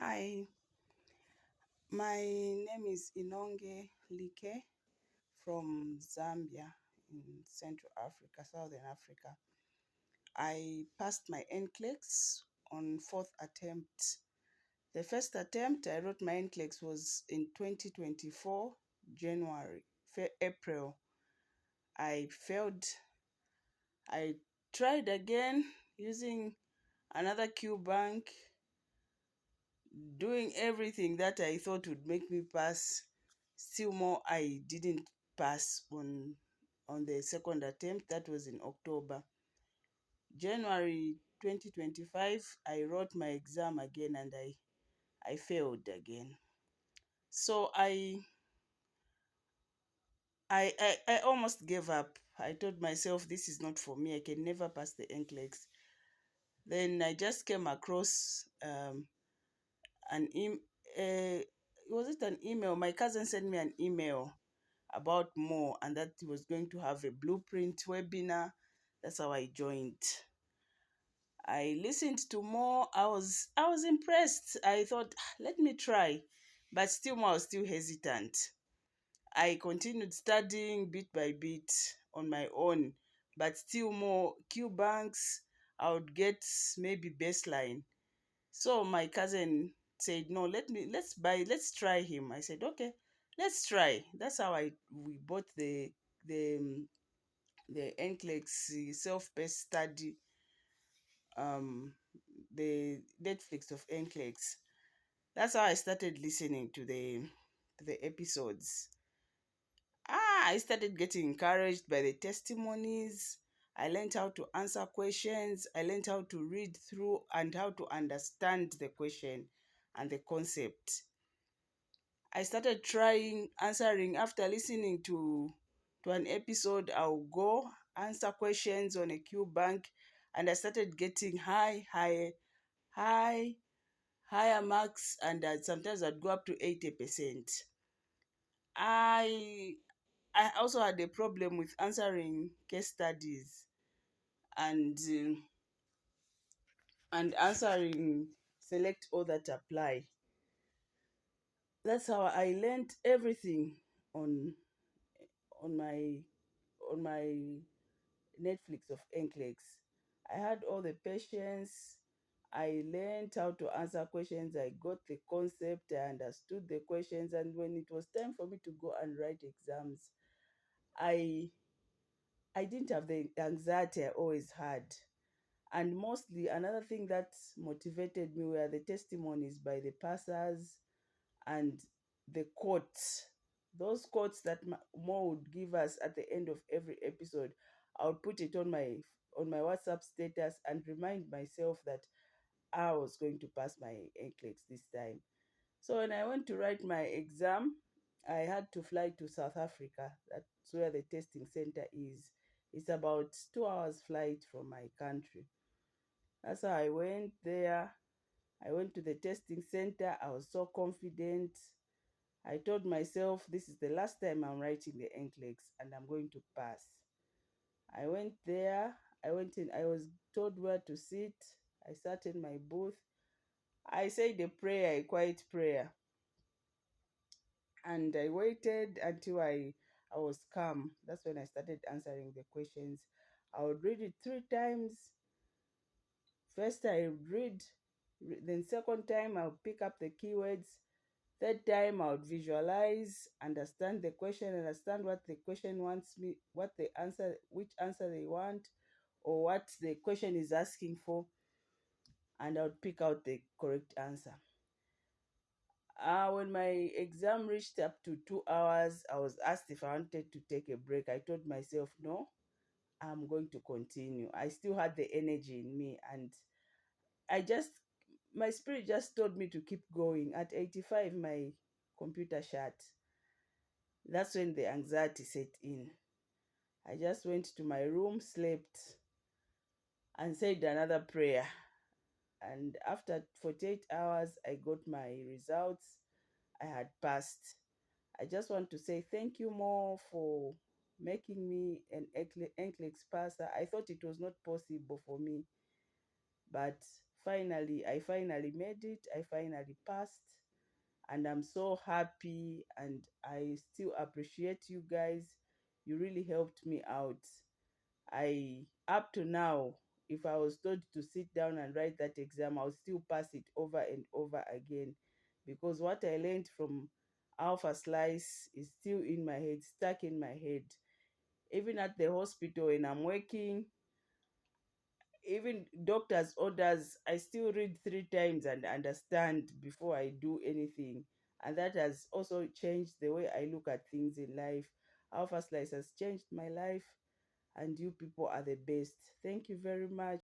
Hi, my name is Inonge Like from Zambia in Central Africa, Southern Africa. I passed my NCLEX on fourth attempt. The first attempt I wrote my NCLEX was in 2024, January, April. I failed. I tried again using another Q bank, doing everything that I thought would make me pass. Still more, I didn't pass on the second attempt. That was in October. January 2025, I wrote my exam again and I failed again. So I almost gave up. I told myself this is not for me. I can never pass the NCLEX. Then I just came across an email. Was it an email? My cousin sent me an email about more and that he was going to have a blueprint webinar. That's how I joined. I listened to more. I was impressed. I thought, let me try. But still more, I was still hesitant. I continued studying bit by bit on my own. But still more Q banks, I would get maybe baseline. So my cousin said, no, let's try him. I said, okay, let's try. That's how we bought the the NCLEX self-paced study, the Netflix of NCLEX. That's how I started listening to the episodes. I started getting encouraged by the testimonies. I learned how to answer questions. I learned how to read through and how to understand the question and the concept. I started trying answering after listening to an episode. I'll go answer questions on a Q bank, and I started getting high, higher marks, and sometimes I'd go up to 80%. I I also had a problem with answering case studies and answering select all that apply. That's how I learned everything on on my on my Netflix of NCLEX. I had all the patience. I learned how to answer questions. I got the concept. I understood the questions. And when it was time for me to go and write exams, I I didn't have the anxiety I always had. And mostly another thing that motivated me were the testimonies by the pastors and the quotes. Those quotes that Mo would give us at the end of every episode, I would put it on my WhatsApp status and remind myself that I was going to pass my NCLEX this time. So when I went to write my exam, I had to fly to South Africa. That's where the testing center is. It's about 2 hours flight from my country. That's how I went there. I went to the testing center. I was so confident. I told myself this is the last time I'm writing the NCLEX and I'm going to pass. I went there. I went in. I was told where to sit. I sat in my booth. I said a prayer, a quiet prayer. And I waited until I was calm. That's when I started answering the questions. I would read it 3 times. First, I would read, then second time, I would pick up the keywords. Third time, I would visualize, understand the question, understand what the question wants me, what the answer, which answer they want, or what the question is asking for, and I would pick out the correct answer. When my exam reached up to 2 hours, I was asked if I wanted to take a break. I told myself, no, I'm going to continue. I still had the energy in me, and I just, my spirit just told me to keep going. At 85, my computer shut. That's when the anxiety set in. I just went to my room, slept, and said another prayer. And after 48 hours, I got my results. I had passed. I just want to say thank you more for making me an NCLEX passer. I thought it was not possible for me, but I finally made it. I finally passed, and I'm so happy, and I still appreciate you guys. You really helped me out. I Up to now, if I was told to sit down and write that exam, I'll still pass it over and over again, because what I learned from Alpha Slice is still in my head, stuck in my head. Even at the hospital when I'm working, even doctor's orders, I still read three times and understand before I do anything. And that has also changed the way I look at things in life. Alpha Slice has changed my life, and you people are the best. Thank you very much.